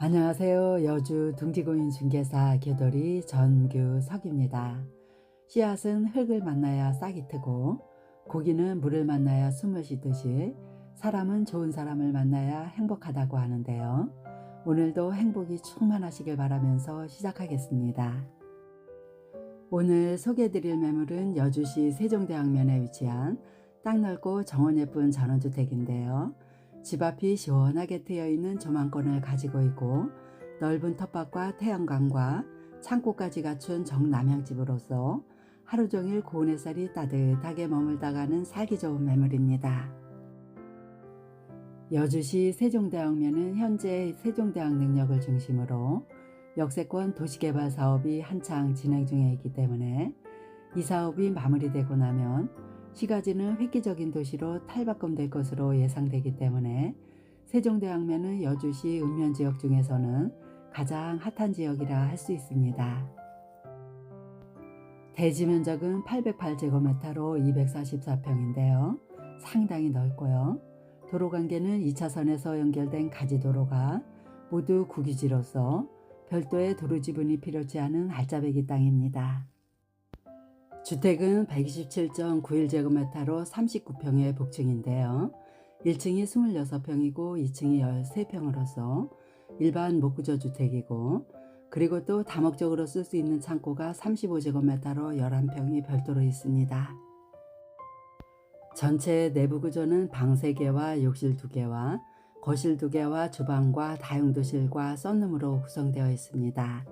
안녕하세요. 여주 둥지구인 중개사 겨돌이 전규석입니다. 씨앗은 흙을 만나야 싹이 트고 고기는 물을 만나야 숨을 쉬듯이 사람은 좋은 사람을 만나야 행복하다고 하는데요. 오늘도 행복이 충만하시길 바라면서 시작하겠습니다. 오늘 소개해드릴 매물은 여주시 세종대왕면에 위치한 땅 넓고 정원 예쁜 전원주택인데요. 집 앞이 시원하게 트여있는 조망권을 가지고 있고 넓은 텃밭과 태양광과 창고까지 갖춘 정남향집으로서 하루 종일 고운 햇살이 따뜻하게 머물다 가는 살기 좋은 매물입니다. 여주시 세종대왕면은 현재 세종대왕 능력을 중심으로 역세권 도시개발 사업이 한창 진행 중에 있기 때문에 이 사업이 마무리되고 나면 시가지는 획기적인 도시로 탈바꿈될 것으로 예상되기 때문에 세종대왕면은 여주시 읍면지역 중에서는 가장 핫한 지역이라 할 수 있습니다. 대지 면적은 808제곱미터로 244평인데요. 상당히 넓고요. 도로 관계는 2차선에서 연결된 가지도로가 모두 국유지로서 별도의 도로 지분이 필요치 않은 알짜배기 땅입니다. 주택은 127.91제곱미터로 39평의 복층인데요. 1층이 26평이고 2층이 13평으로서 일반 목구조 주택이고, 그리고 또 다목적으로 쓸 수 있는 창고가 35제곱미터로 11평이 별도로 있습니다. 전체 내부 구조는 방 3개와 욕실 2개와 거실 2개와 주방과 다용도실과 썬룸으로 구성되어 있습니다.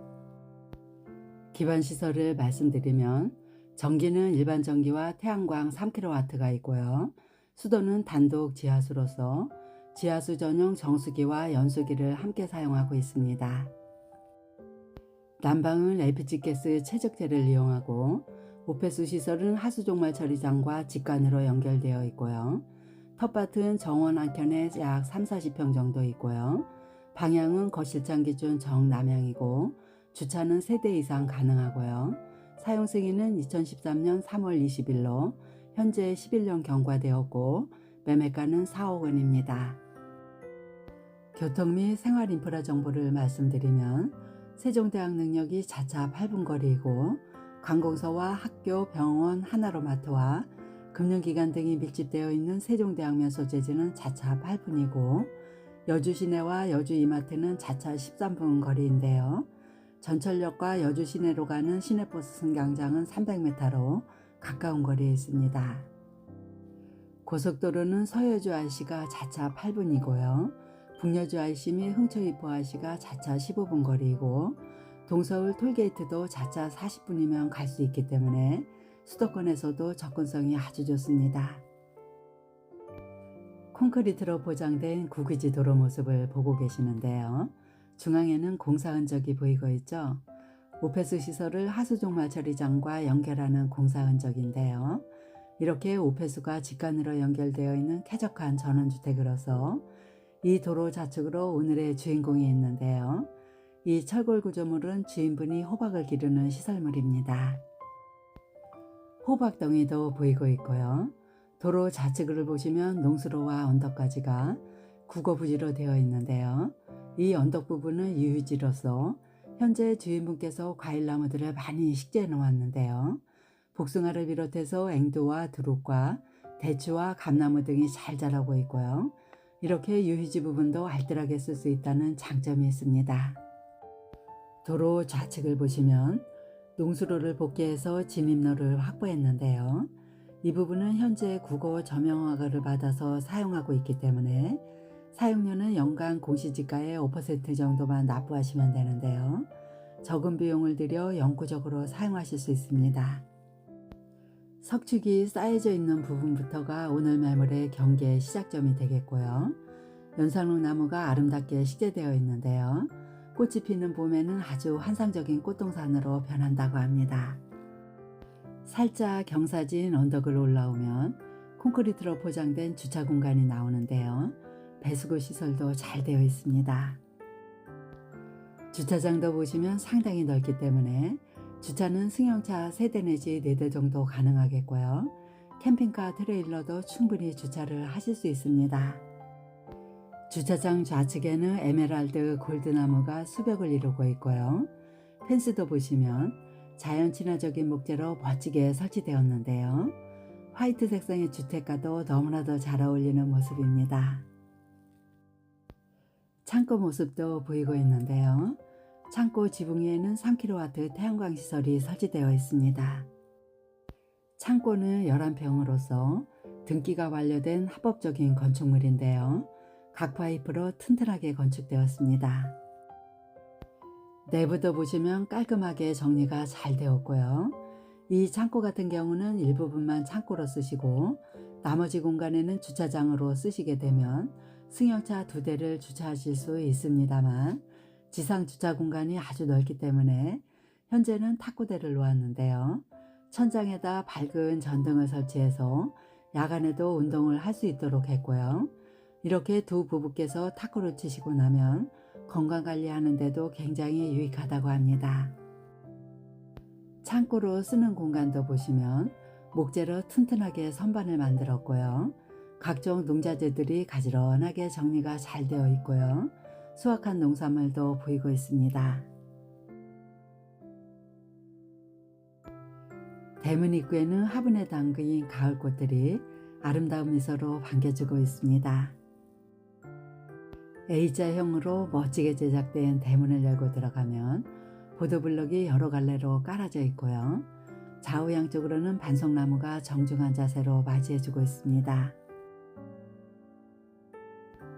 기반 시설을 말씀드리면 전기는 일반 전기와 태양광 3kW가 있고요. 수도는 단독 지하수로서 지하수 전용 정수기와 연수기를 함께 사용하고 있습니다. 난방은 LPG가스 최적재를 이용하고 오폐수 시설은 하수종말 처리장과 직관으로 연결되어 있고요. 텃밭은 정원 한켠에 약 30-40평 정도 있고요. 방향은 거실장 기준 정남향이고 주차는 3대 이상 가능하고요. 사용 승인은 2013년 3월 20일로 현재 11년 경과되었고 매매가는 4억 원입니다. 교통 및 생활 인프라 정보를 말씀드리면 세종대왕 능력이 자차 8분 거리이고 관공서와 학교, 병원, 하나로마트와 금융기관 등이 밀집되어 있는 세종대왕면 소재지는 자차 8분이고 여주 시내와 여주 이마트는 자차 13분 거리인데요. 전철역과 여주 시내로 가는 시내버스 승강장은 300m로 가까운 거리에 있습니다. 고속도로는 서여주 IC가 자차 8분이고요. 북여주 IC 및 흥초이포 IC가 자차 15분 거리이고 동서울 톨게이트도 자차 40분이면 갈 수 있기 때문에 수도권에서도 접근성이 아주 좋습니다. 콘크리트로 보장된 구기지 도로 모습을 보고 계시는데요. 중앙에는 공사 흔적이 보이고 있죠. 오폐수 시설을 하수종말 처리장과 연결하는 공사 흔적인데요. 이렇게 오폐수가 직관으로 연결되어 있는 쾌적한 전원주택으로서 이 도로 좌측으로 오늘의 주인공이 있는데요. 이 철골 구조물은 주인분이 호박을 기르는 시설물입니다. 호박덩이도 보이고 있고요. 도로 좌측을 보시면 농수로와 언덕가지가 국어부지로 되어 있는데요. 이 언덕 부분은 유유지로서 현재 주인분께서 과일나무들을 많이 식재해 놓았는데요. 복숭아를 비롯해서 앵두와 두릅과 대추와 감나무 등이 잘 자라고 있고요. 이렇게 유유지 부분도 알뜰하게 쓸 수 있다는 장점이 있습니다. 도로 좌측을 보시면 농수로를 복개해서 진입로를 확보했는데요. 이 부분은 현재 국어 점용허가를 받아서 사용하고 있기 때문에 사용료는 연간 공시지가의 5% 정도만 납부하시면 되는데요. 적은 비용을 들여 영구적으로 사용하실 수 있습니다. 석축이 쌓여져 있는 부분부터가 오늘 매물의 경계 시작점이 되겠고요. 연산록 나무가 아름답게 식재되어 있는데요. 꽃이 피는 봄에는 아주 환상적인 꽃동산으로 변한다고 합니다. 살짝 경사진 언덕을 올라오면 콘크리트로 포장된 주차 공간이 나오는데요. 배수구 시설도 잘 되어 있습니다. 주차장도 보시면 상당히 넓기 때문에 주차는 승용차 3대 내지 4대 정도 가능하겠고요. 캠핑카 트레일러도 충분히 주차를 하실 수 있습니다. 주차장 좌측에는 에메랄드 골드나무가 수백을 이루고 있고요. 펜스도 보시면 자연 친화적인 목재로 멋지게 설치되었는데요. 화이트 색상의 주택과도 너무나도 잘 어울리는 모습입니다. 창고 모습도 보이고 있는데요. 창고 지붕 위에는 3kW 태양광 시설이 설치되어 있습니다. 창고는 11평으로서 등기가 완료된 합법적인 건축물인데요. 각 파이프로 튼튼하게 건축되었습니다. 내부도 보시면 깔끔하게 정리가 잘 되었고요. 이 창고 같은 경우는 일부분만 창고로 쓰시고 나머지 공간에는 주차장으로 쓰시게 되면 승용차 2대를 주차하실 수 있습니다만 지상 주차 공간이 아주 넓기 때문에 현재는 탁구대를 놓았는데요. 천장에다 밝은 전등을 설치해서 야간에도 운동을 할 수 있도록 했고요. 이렇게 두 부부께서 탁구를 치시고 나면 건강관리하는 데도 굉장히 유익하다고 합니다. 창고로 쓰는 공간도 보시면 목재로 튼튼하게 선반을 만들었고요. 각종 농자재들이 가지런하게 정리가 잘 되어 있고요. 수확한 농산물도 보이고 있습니다. 대문 입구에는 화분에 담긴 가을꽃들이 아름다운 미소로 반겨주고 있습니다. A자형으로 멋지게 제작된 대문을 열고 들어가면 보도블럭이 여러 갈래로 깔아져 있고요. 좌우 양쪽으로는 반송나무가 정중한 자세로 맞이해주고 있습니다.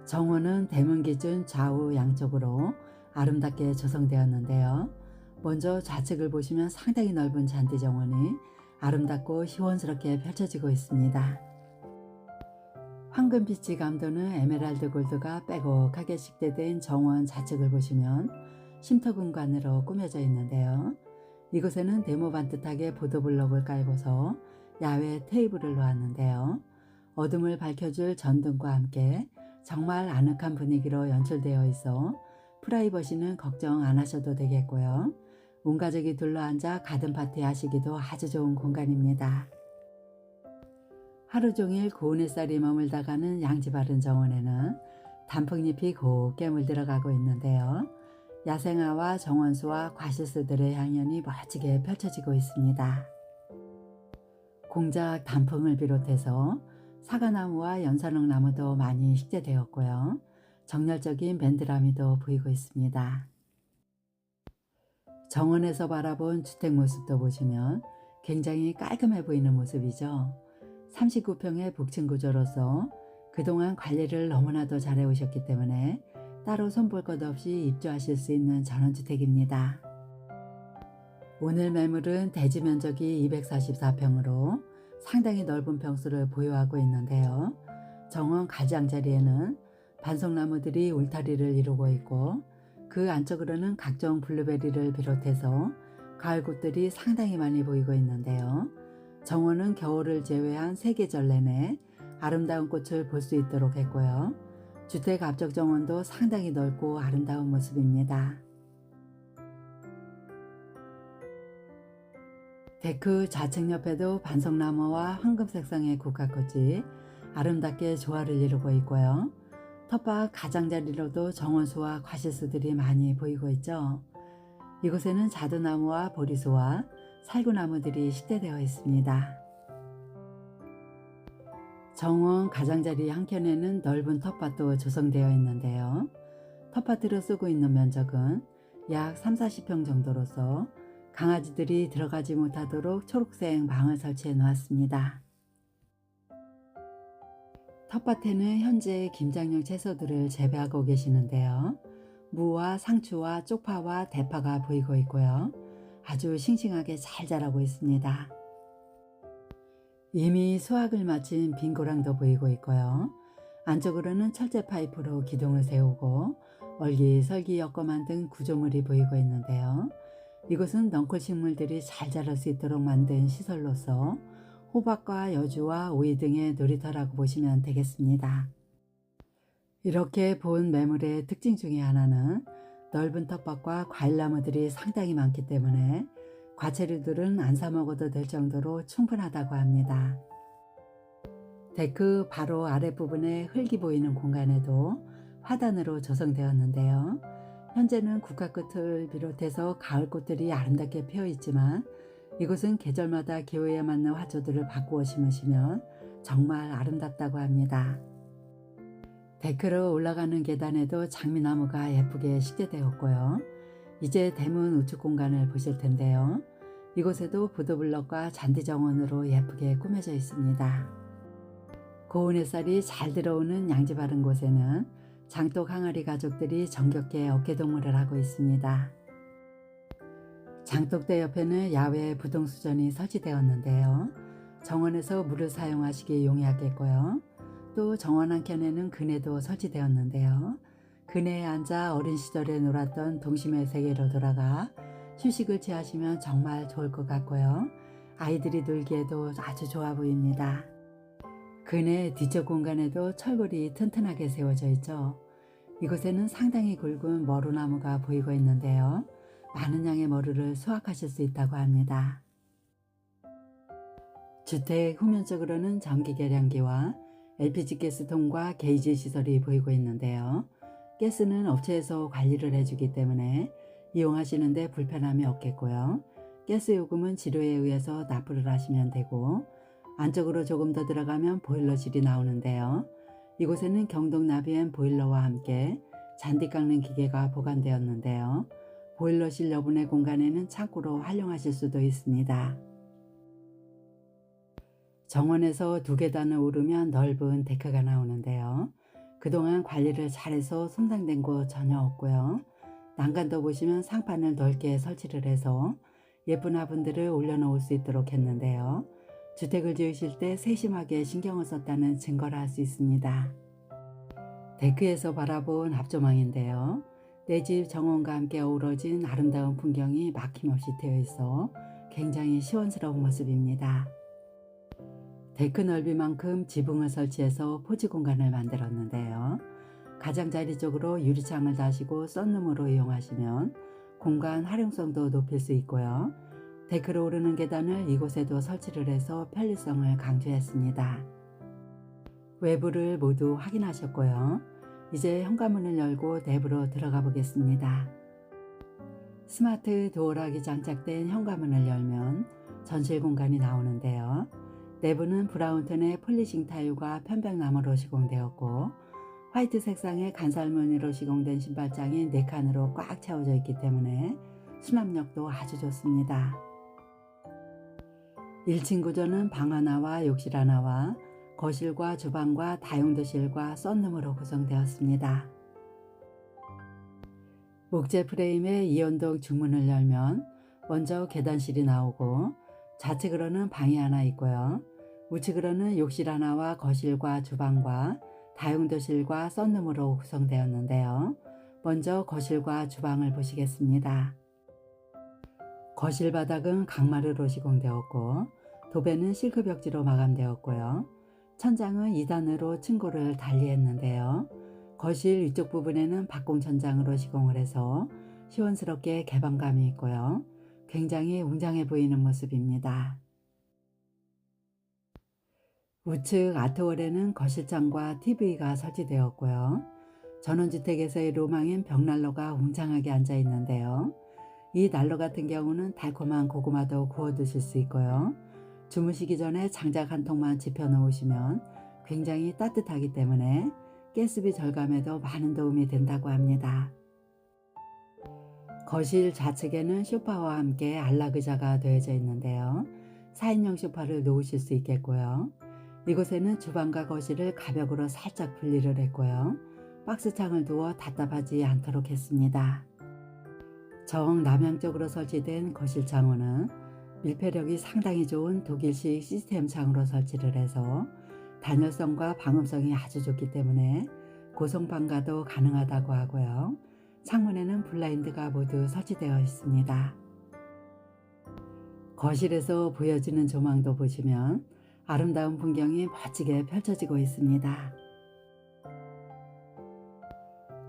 정원은 대문 기준 좌우 양쪽으로 아름답게 조성되었는데요. 먼저 좌측을 보시면 상당히 넓은 잔디 정원이 아름답고 시원스럽게 펼쳐지고 있습니다. 황금빛이 감도는 에메랄드 골드가 빼곡하게 식대된 정원 좌측을 보시면 쉼터 공간으로 꾸며져 있는데요. 이곳에는 네모 반듯하게 보도블럭을 깔고서 야외 테이블을 놓았는데요. 어둠을 밝혀줄 전등과 함께 정말 아늑한 분위기로 연출되어 있어 프라이버시는 걱정 안 하셔도 되겠고요. 온 가족이 둘러앉아 가든 파티 하시기도 아주 좋은 공간입니다. 하루 종일 고운 햇살이 머물다가는 양지 바른 정원에는 단풍잎이 곱게 물들어가고 있는데요. 야생화와 정원수와 과실수들의 향연이 멋지게 펼쳐지고 있습니다. 공작 단풍을 비롯해서 사과나무와 연산홍나무도 많이 식재되었고요. 정열적인 밴드라미도 보이고 있습니다. 정원에서 바라본 주택 모습도 보시면 굉장히 깔끔해 보이는 모습이죠. 39평의 복층 구조로서 그동안 관리를 너무나도 잘해 오셨기 때문에 따로 손볼 것 없이 입주하실 수 있는 전원주택입니다. 오늘 매물은 대지 면적이 244평으로 상당히 넓은 평수를 보유하고 있는데요. 정원 가장자리에는 반송나무들이 울타리를 이루고 있고 그 안쪽으로는 각종 블루베리를 비롯해서 가을꽃들이 상당히 많이 보이고 있는데요. 정원은 겨울을 제외한 3계절 내내 아름다운 꽃을 볼 수 있도록 했고요. 주택 앞쪽 정원도 상당히 넓고 아름다운 모습입니다. 데크 좌측 옆에도 반송나무와 황금 색상의 국화꽃이 아름답게 조화를 이루고 있고요. 텃밭 가장자리로도 정원수와 과실수들이 많이 보이고 있죠. 이곳에는 자두나무와 보리수와 살구나무들이 식재되어 있습니다. 정원 가장자리 한켠에는 넓은 텃밭도 조성되어 있는데요. 텃밭으로 쓰고 있는 면적은 약 30-40평 정도로서 강아지들이 들어가지 못하도록 초록색 망을 설치해 놓았습니다. 텃밭에는 현재 김장용 채소들을 재배하고 계시는데요. 무와 상추와 쪽파와 대파가 보이고 있고요. 아주 싱싱하게 잘 자라고 있습니다. 이미 수확을 마친 빈 고랑도 보이고 있고요. 안쪽으로는 철제 파이프로 기둥을 세우고 얼기설기 엮어 만든 구조물이 보이고 있는데요. 이곳은 넝쿨 식물들이 잘 자랄 수 있도록 만든 시설로서 호박과 여주와 오이 등의 놀이터라고 보시면 되겠습니다. 이렇게 본 매물의 특징 중에 하나는 넓은 텃밭과 과일나무들이 상당히 많기 때문에 과채류들은 안 사 먹어도 될 정도로 충분하다고 합니다. 데크 바로 아랫부분에 흙이 보이는 공간에도 화단으로 조성되었는데요. 현재는 국화꽃을 비롯해서 가을꽃들이 아름답게 피어 있지만 이곳은 계절마다 기후에 맞는 화초들을 바꾸어 심으시면 정말 아름답다고 합니다. 데크로 올라가는 계단에도 장미나무가 예쁘게 식재되었고요. 이제 대문 우측 공간을 보실 텐데요. 이곳에도 보도블럭과 잔디정원으로 예쁘게 꾸며져 있습니다. 고운 햇살이 잘 들어오는 양지 바른 곳에는 장독 항아리 가족들이 정겹게 어깨동무를 하고 있습니다. 장독대 옆에는 야외 부동수전이 설치되었는데요. 정원에서 물을 사용하시기 용이하겠고요. 또 정원 한켠에는 그네도 설치되었는데요. 그네에 앉아 어린 시절에 놀았던 동심의 세계로 돌아가 휴식을 취하시면 정말 좋을 것 같고요. 아이들이 놀기에도 아주 좋아 보입니다. 그네 뒤쪽 공간에도 철골이 튼튼하게 세워져 있죠. 이곳에는 상당히 굵은 머루나무가 보이고 있는데요. 많은 양의 머루를 수확하실 수 있다고 합니다. 주택 후면 쪽으로는 전기 계량기와 LPG 가스통과 게이지 시설이 보이고 있는데요. 가스는 업체에서 관리를 해주기 때문에 이용하시는데 불편함이 없겠고요. 가스 요금은 지료에 의해서 납부를 하시면 되고, 안쪽으로 조금 더 들어가면 보일러실이 나오는데요. 이곳에는 경동 나비엔 보일러와 함께 잔디 깎는 기계가 보관되었는데요. 보일러실 여분의 공간에는 창고로 활용하실 수도 있습니다. 정원에서 2계단을 오르면 넓은 데크가 나오는데요. 그동안 관리를 잘해서 손상된 곳 전혀 없고요. 난간도 보시면 상판을 넓게 설치를 해서 예쁜 화분들을 올려놓을 수 있도록 했는데요. 주택을 지으실 때 세심하게 신경을 썼다는 증거를 할 수 있습니다. 데크에서 바라본 앞조망인데요. 내 집 정원과 함께 어우러진 아름다운 풍경이 막힘없이 되어 있어 굉장히 시원스러운 모습입니다. 데크 넓이만큼 지붕을 설치해서 포지 공간을 만들었는데요. 가장자리 쪽으로 유리창을 다시고 썬룸으로 이용하시면 공간 활용성도 높일 수 있고요. 데크로 오르는 계단을 이곳에도 설치를 해서 편리성을 강조했습니다. 외부를 모두 확인하셨고요. 이제 현관문을 열고 내부로 들어가 보겠습니다. 스마트 도어락이 장착된 현관문을 열면 전실 공간이 나오는데요. 내부는 브라운 톤의 폴리싱 타일과 편백나무로 시공되었고, 화이트 색상의 간살무늬로 시공된 신발장이 4칸으로 꽉 채워져 있기 때문에 수납력도 아주 좋습니다. 1층 구조는 방 하나와 욕실 하나와 거실과 주방과 다용도실과 썬룸으로 구성되었습니다. 목재 프레임의 이연동 중문을 열면 먼저 계단실이 나오고, 좌측으로는 방이 하나 있고요. 우측으로는 욕실 하나와 거실과 주방과 다용도실과 썬룸으로 구성되었는데요. 먼저 거실과 주방을 보시겠습니다. 거실 바닥은 강마루로 시공되었고, 도배는 실크 벽지로 마감되었고요. 천장은 2단으로 층고를 달리했는데요. 거실 위쪽 부분에는 박공 천장으로 시공을 해서 시원스럽게 개방감이 있고요. 굉장히 웅장해 보이는 모습입니다. 우측 아트월에는 거실장과 TV가 설치되었고요. 전원주택에서의 로망인 벽난로가 웅장하게 앉아 있는데요. 이 난로 같은 경우는 달콤한 고구마도 구워 드실 수 있고요. 주무시기 전에 장작 한 통만 지펴 놓으시면 굉장히 따뜻하기 때문에 가스비 절감에도 많은 도움이 된다고 합니다. 거실 좌측에는 소파와 함께 안락의자가 되어져 있는데요. 4인용 소파를 놓으실 수 있겠고요. 이곳에는 주방과 거실을 가벽으로 살짝 분리를 했고요. 박스창을 두어 답답하지 않도록 했습니다. 정남향 쪽으로 설치된 거실 창호는 밀폐력이 상당히 좋은 독일식 시스템 창으로 설치를 해서 단열성과 방음성이 아주 좋기 때문에 고성방가도 가능하다고 하고요. 창문에는 블라인드가 모두 설치되어 있습니다. 거실에서 보여지는 조망도 보시면 아름다운 풍경이 멋지게 펼쳐지고 있습니다.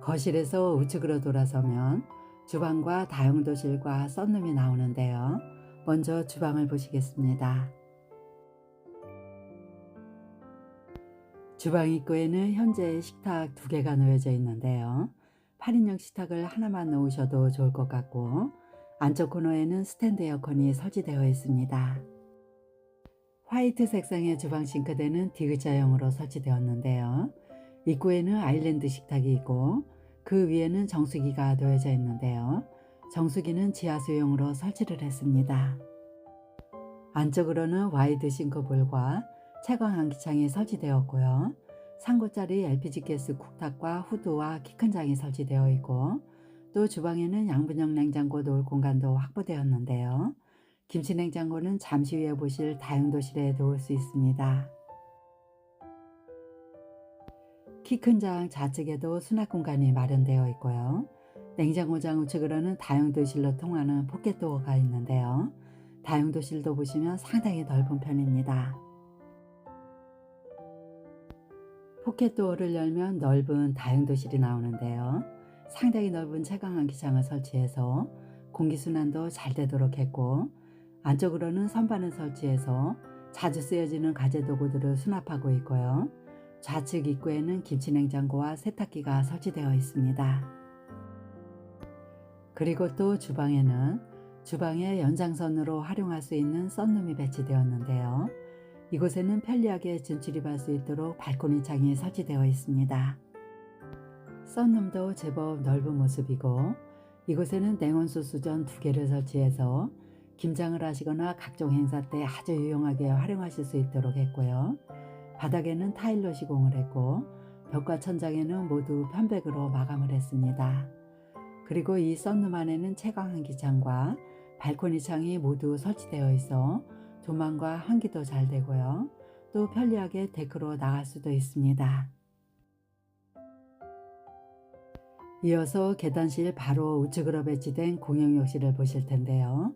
거실에서 우측으로 돌아서면 주방과 다용도실과 썬룸이 나오는데요. 먼저 주방을 보시겠습니다. 주방 입구에는 현재 식탁 2개가 놓여져 있는데요. 8인용 식탁을 하나만 놓으셔도 좋을 것 같고, 안쪽 코너에는 스탠드 에어컨이 설치되어 있습니다. 화이트 색상의 주방 싱크대는 D자형으로 설치되었는데요. 입구에는 아일랜드 식탁이 있고 그 위에는 정수기가 놓여져 있는데요. 정수기는 지하수용으로 설치를 했습니다. 안쪽으로는 와이드 싱크볼과 채광 환기창이 설치되었고요. 3구짜리 LPG 가스 쿡탑과 후드와 키 큰 장이 설치되어 있고, 또 주방에는 양분형 냉장고 놓을 공간도 확보되었는데요. 김치 냉장고는 잠시 후에 보실 다용도실에 놓을 수 있습니다. 키 큰 장 좌측에도 수납 공간이 마련되어 있고요. 냉장고장 우측으로는 다용도실로 통하는 포켓도어가 있는데요. 다용도실도 보시면 상당히 넓은 편입니다. 포켓도어를 열면 넓은 다용도실이 나오는데요. 상당히 넓은 채광 환기창을 설치해서 공기순환도 잘 되도록 했고, 안쪽으로는 선반을 설치해서 자주 쓰여지는 가재도구들을 수납하고 있고요. 좌측 입구에는 김치냉장고와 세탁기가 설치되어 있습니다. 그리고 또 주방에는 주방의 연장선으로 활용할 수 있는 썬룸이 배치되었는데요. 이곳에는 편리하게 진출입할 수 있도록 발코니 창이 설치되어 있습니다. 썬룸도 제법 넓은 모습이고, 이곳에는 냉온수 수전 2개를 설치해서 김장을 하시거나 각종 행사 때 아주 유용하게 활용하실 수 있도록 했고요. 바닥에는 타일로 시공을 했고, 벽과 천장에는 모두 편백으로 마감을 했습니다. 그리고 이 썬룸 안에는 채광 환기창과 발코니 창이 모두 설치되어 있어 조망과 환기도 잘 되고요. 또 편리하게 데크로 나갈 수도 있습니다. 이어서 계단실 바로 우측으로 배치된 공용 욕실을 보실 텐데요.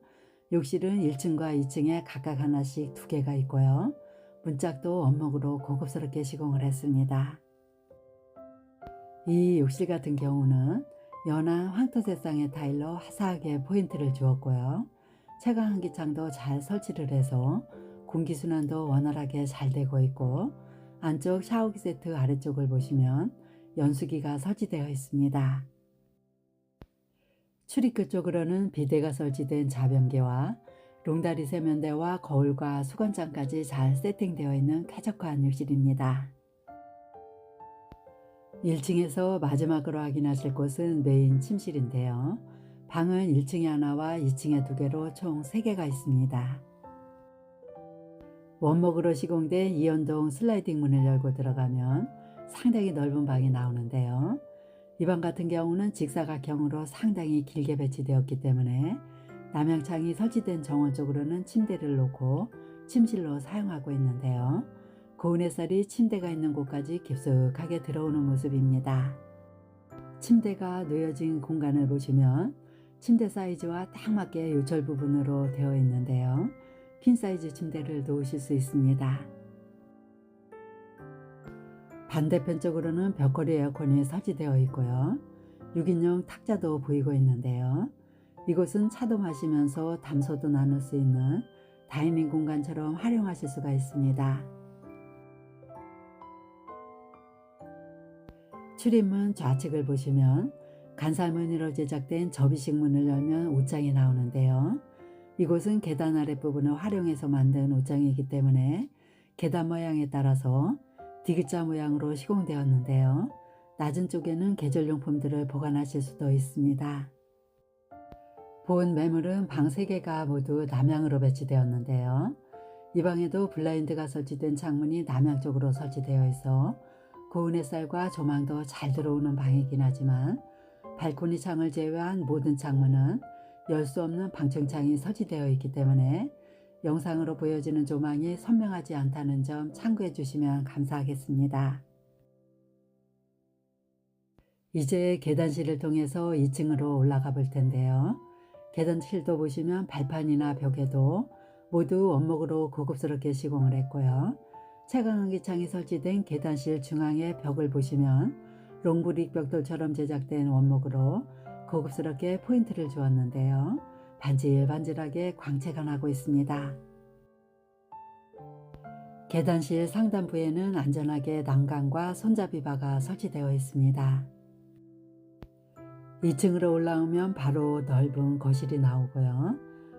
욕실은 1층과 2층에 각각 하나씩 2개가 있고요. 문짝도 원목으로 고급스럽게 시공을 했습니다. 이 욕실 같은 경우는 연한 황토색상의 타일로 화사하게 포인트를 주었고요. 채광 환기창도 잘 설치를 해서 공기순환도 원활하게 잘 되고 있고, 안쪽 샤워기 세트 아래쪽을 보시면 연수기가 설치되어 있습니다. 출입구 쪽으로는 비데가 설치된 자변기와 롱다리 세면대와 거울과 수건장까지 잘 세팅되어 있는 쾌적한 욕실입니다. 1층에서 마지막으로 확인하실 곳은 메인 침실인데요. 방은 1층에 하나와 2층에 2개로 총 3개가 있습니다. 원목으로 시공된 이연동 슬라이딩 문을 열고 들어가면 상당히 넓은 방이 나오는데요. 이 방 같은 경우는 직사각형으로 상당히 길게 배치되었기 때문에 남향창이 설치된 정원 쪽으로는 침대를 놓고 침실로 사용하고 있는데요. 고운 햇살이 침대가 있는 곳까지 깊숙하게 들어오는 모습입니다. 침대가 놓여진 공간을 보시면 침대 사이즈와 딱 맞게 요철 부분으로 되어 있는데요. 퀸 사이즈 침대를 놓으실 수 있습니다. 반대편 쪽으로는 벽걸이 에어컨이 설치되어 있고요. 6인용 탁자도 보이고 있는데요. 이곳은 차도 마시면서 담소도 나눌 수 있는 다이닝 공간처럼 활용하실 수가 있습니다. 출입문 좌측을 보시면 간살무늬로 제작된 접이식 문을 열면 옷장이 나오는데요. 이곳은 계단 아랫부분을 활용해서 만든 옷장이기 때문에 계단 모양에 따라서 D자 모양으로 시공되었는데요. 낮은 쪽에는 계절용품들을 보관하실 수도 있습니다. 본 매물은 방 3개가 모두 남향으로 배치되었는데요. 이 방에도 블라인드가 설치된 창문이 남향 쪽으로 설치되어 있어 고운 햇살과 조망도 잘 들어오는 방이긴 하지만, 발코니 창을 제외한 모든 창문은 열 수 없는 방청창이 설치되어 있기 때문에 영상으로 보여지는 조망이 선명하지 않다는 점 참고해 주시면 감사하겠습니다. 이제 계단실을 통해서 2층으로 올라가 볼 텐데요. 계단실도 보시면 발판이나 벽에도 모두 원목으로 고급스럽게 시공을 했고요. 채광 환기창이 설치된 계단실 중앙의 벽을 보시면 롱브릭 벽돌처럼 제작된 원목으로 고급스럽게 포인트를 주었는데요. 반질반질하게 광채가 나고 있습니다. 계단실 상단부에는 안전하게 난간과 손잡이바가 설치되어 있습니다. 2층으로 올라오면 바로 넓은 거실이 나오고요.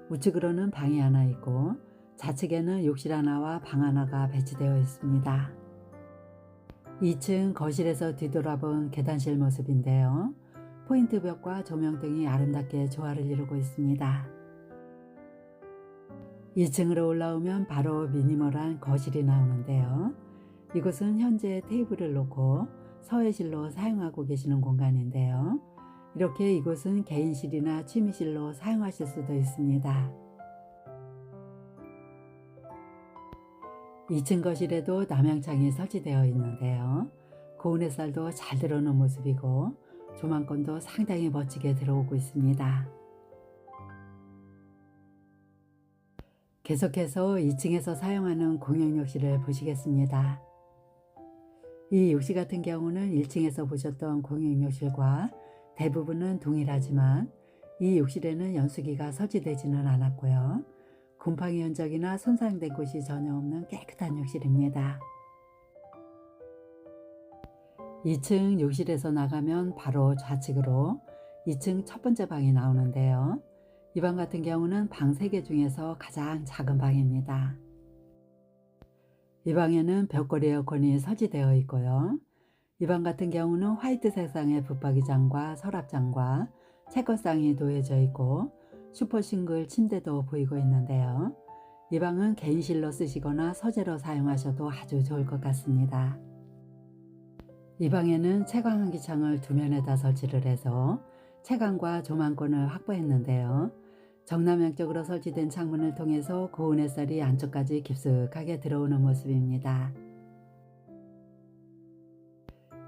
우측으로는 방이 하나 있고 좌측에는 욕실 하나와 방 하나가 배치되어 있습니다. 2층 거실에서 뒤돌아본 계단실 모습인데요. 포인트 벽과 조명등이 아름답게 조화를 이루고 있습니다. 2층으로 올라오면 바로 미니멀한 거실이 나오는데요. 이곳은 현재 테이블을 놓고 서회실로 사용하고 계시는 공간인데요. 이렇게 이곳은 개인실이나 취미실로 사용하실 수도 있습니다. 2층 거실에도 남향창이 설치되어 있는데요. 고운 햇살도 잘 들어오는 모습이고 조망권도 상당히 멋지게 들어오고 있습니다. 계속해서 2층에서 사용하는 공용욕실을 보시겠습니다. 이 욕실 같은 경우는 1층에서 보셨던 공용욕실과 대부분은 동일하지만 이 욕실에는 연수기가 설치되지는 않았고요. 곰팡이 흔적이나 손상된 곳이 전혀 없는 깨끗한 욕실입니다. 2층 욕실에서 나가면 바로 좌측으로 2층 첫 번째 방이 나오는데요. 이 방 같은 경우는 방 3개 중에서 가장 작은 방입니다. 이 방에는 벽걸이 에어컨이 설치되어 있고요. 이 방 같은 경우는 화이트 색상의 붙박이장과 서랍장과 책걸상이 놓여져 있고 슈퍼 싱글 침대도 보이고 있는데요. 이 방은 개인실로 쓰시거나 서재로 사용하셔도 아주 좋을 것 같습니다. 이 방에는 채광 환기창을 두 면에다 설치를 해서 채광과 조망권을 확보했는데요. 정남향 쪽으로 설치된 창문을 통해서 고운 햇살이 안쪽까지 깊숙하게 들어오는 모습입니다.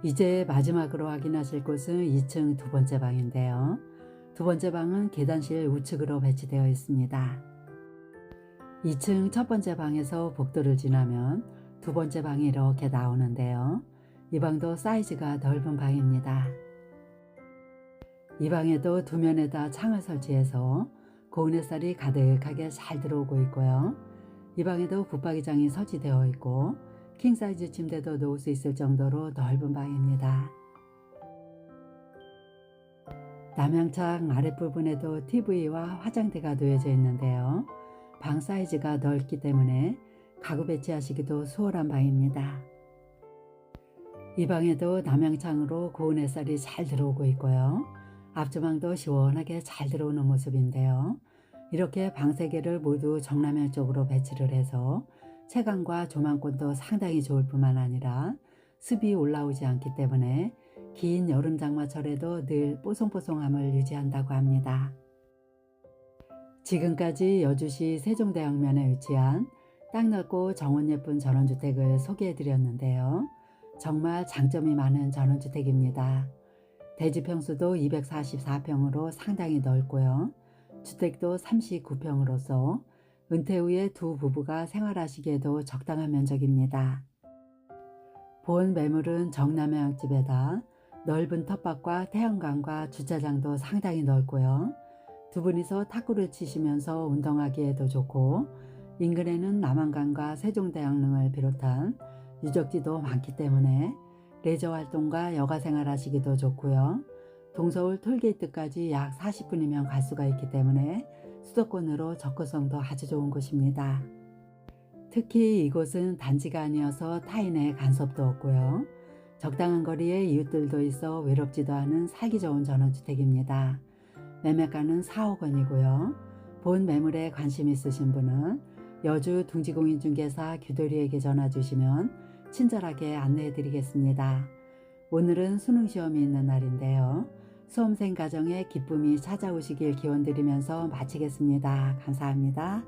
이제 마지막으로 확인하실 곳은 2층 두 번째 방인데요. 두 번째 방은 계단실 우측으로 배치되어 있습니다. 2층 첫 번째 방에서 복도를 지나면 두 번째 방이 이렇게 나오는데요. 이 방도 사이즈가 넓은 방입니다. 이 방에도 두 면에다 창을 설치해서 고운 햇살이 가득하게 잘 들어오고 있고요. 이 방에도 붙박이장이 설치되어 있고 킹사이즈 침대도 놓을 수 있을 정도로 넓은 방입니다. 남향창 아랫부분에도 TV와 화장대가 놓여져 있는데요. 방 사이즈가 넓기 때문에 가구 배치하시기도 수월한 방입니다. 이 방에도 남향창으로 고운 햇살이 잘 들어오고 있고요. 앞주방도 시원하게 잘 들어오는 모습인데요. 이렇게 방 3개를 모두 정남향 쪽으로 배치를 해서 채광과 조망권도 상당히 좋을 뿐만 아니라 습이 올라오지 않기 때문에 긴 여름 장마철에도 늘 뽀송뽀송함을 유지한다고 합니다. 지금까지 여주시 세종대왕면에 위치한 딱 넓고 정원 예쁜 전원주택을 소개해 드렸는데요. 정말 장점이 많은 전원주택입니다. 대지 평수도 244평으로 상당히 넓고요. 주택도 39평으로서 은퇴 후에 두 부부가 생활하시기에도 적당한 면적입니다. 본 매물은 정남향집에다 넓은 텃밭과 태양광과 주차장도 상당히 넓고요. 두 분이서 탁구를 치시면서 운동하기에도 좋고 인근에는 남한강과 세종대왕릉을 비롯한 유적지도 많기 때문에 레저 활동과 여가 생활 하시기도 좋고요. 동서울 톨게이트까지 약 40분이면 갈 수가 있기 때문에 수도권으로 접근성도 아주 좋은 곳입니다. 특히 이곳은 단지가 아니어서 타인의 간섭도 없고요. 적당한 거리에 이웃들도 있어 외롭지도 않은 살기 좋은 전원주택입니다. 매매가는 4억 원이고요. 본 매물에 관심 있으신 분은 여주 둥지공인중개사 규도리에게 전화 주시면 친절하게 안내해 드리겠습니다. 오늘은 수능시험이 있는 날인데요. 수험생 가정에 기쁨이 찾아오시길 기원드리면서 마치겠습니다. 감사합니다.